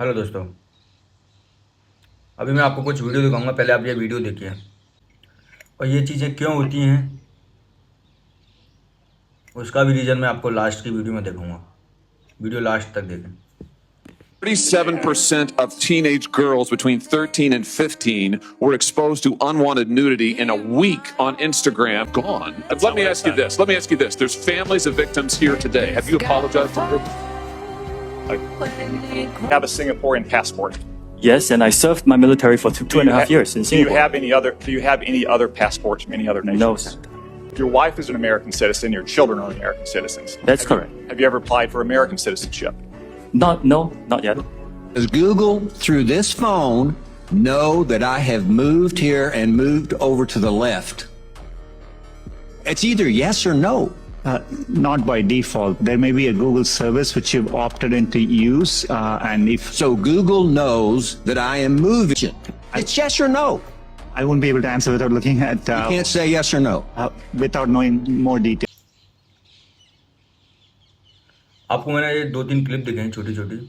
Hello दोस्तों। अभी मैं आपको कुछ वीडियो दिखाऊंगा, पहले आप ये वीडियो देखिए। और ये चीज़ें क्यों होती हैं उसका भी रीज़न मैं आपको लास्ट की वीडियो में दिखाऊंगा। वीडियो लास्ट तक देखें। 37% of teenage girls between 13 and 15 were exposed to unwanted nudity in a week on Instagram. Gone. Let me ask you this. There's families of victims here today. Have you apologized to them? I have a Singaporean passport. Yes, and I served my military for two and a half years in Singapore. Do you have any other passports from any other nations? No, sir. Your wife is an American citizen. Your children are American citizens. That's correct. Have you ever applied for American citizenship? Not yet. Does Google, through this phone, know that I have moved here and moved over to the left? It's either yes or no. Not by default. There may be a Google service which you've opted into use, and if So Google knows that I am moving. It's yes or no. I won't be able to answer without looking at, You can't say yes or no. without knowing more detail. आपको मैंने ये 2-3 clip दिखाई छोटी छोटी।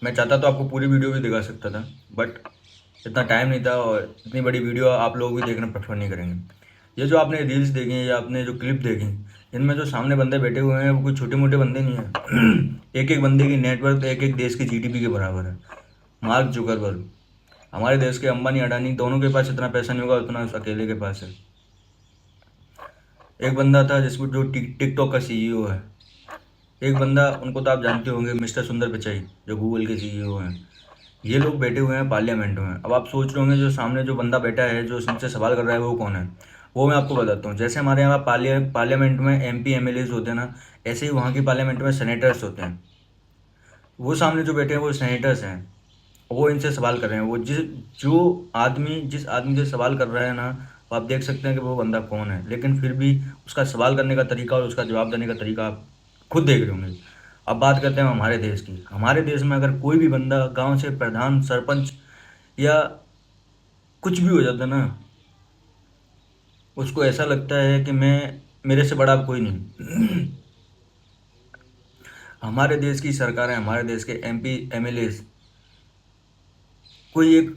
मैं चाहता तो आपको पूरी वीडियो भी दिखा सकता था, बट इतना टाइम नहीं था और इतनी बड़ी वीडियो आप लोग भी देखना प्रेफर नहीं करेंगे। ये जो आपने रील्स देखी या आपने जो क्लिप देखी, इनमें जो सामने बंदे बैठे हुए हैं वो कोई छोटे मोटे बंदे नहीं हैं। एक एक बंदे की नेटवर्क एक एक देश की जीडीपी के बराबर है। मार्क जुकरबर्ग, हमारे देश के अंबानी अडानी दोनों के पास इतना पैसा नहीं होगा उतना उस अकेले के पास है। एक बंदा था जिसमें जो टिकटॉक का सीईओ है। एक बंदा, उनको तो आप जानते होंगे, मिस्टर सुंदर पिचाई, जो गूगल के सीईओ हैं। ये लोग बैठे हुए हैं पार्लियामेंट में। अब आप सोच रहे होंगे जो सामने जो बंदा बैठा है जो उनसे सवाल कर रहा है वो कौन है। वो मैं आपको बताता हूँ। जैसे हमारे यहाँ पार्लियामेंट में एमपी एमएलएज होते हैं ना, ऐसे ही वहाँ की पार्लियामेंट में सेनेटर्स होते हैं। वो सामने जो बैठे हैं वो सेनेटर्स हैं। वो इनसे सवाल कर रहे हैं। वो जिस आदमी से सवाल कर रहा है ना, वो आप देख सकते हैं कि वो बंदा कौन है, लेकिन फिर भी उसका सवाल करने का तरीका और उसका जवाब देने का तरीका आप खुद देख रहे होंगे। अब बात करते हैं हमारे देश की। हमारे देश में अगर कोई भी बंदा गांव से प्रधान, सरपंच या कुछ भी हो जाता है ना, उसको ऐसा लगता है कि मेरे से बड़ा कोई नहीं। हमारे देश की सरकार है, हमारे देश के एमपी एमएलए, कोई एक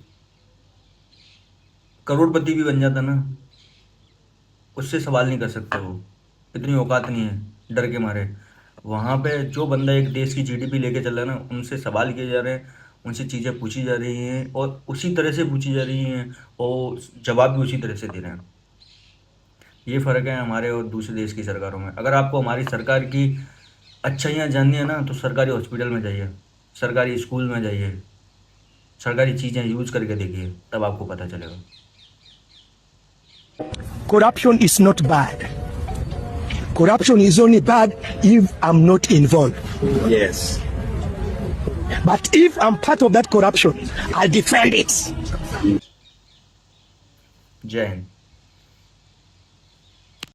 करोड़पति भी बन जाता ना, उससे सवाल नहीं कर सकते। वो इतनी औकात नहीं है, डर के मारे। वहाँ पे जो बंदा एक देश की जीडीपी लेके चल रहा है ना, उनसे सवाल किए जा रहे हैं, उनसे चीज़ें पूछी जा रही हैं और उसी तरह से पूछी जा रही हैं और जवाब भी उसी तरह से दे रहे हैं। ये फ़र्क है हमारे और दूसरे देश की सरकारों में। अगर आपको हमारी सरकार की अच्छाइयाँ जाननी है ना, तो सरकारी हॉस्पिटल में जाइए, सरकारी स्कूल में जाइए, सरकारी चीज़ें यूज़ करके देखिए, तब आपको पता चलेगा। Corruption is not bad. Corruption is only bad if I'm not involved. Yes. But if I'm part of that corruption, I'll defend it. जय हिंद।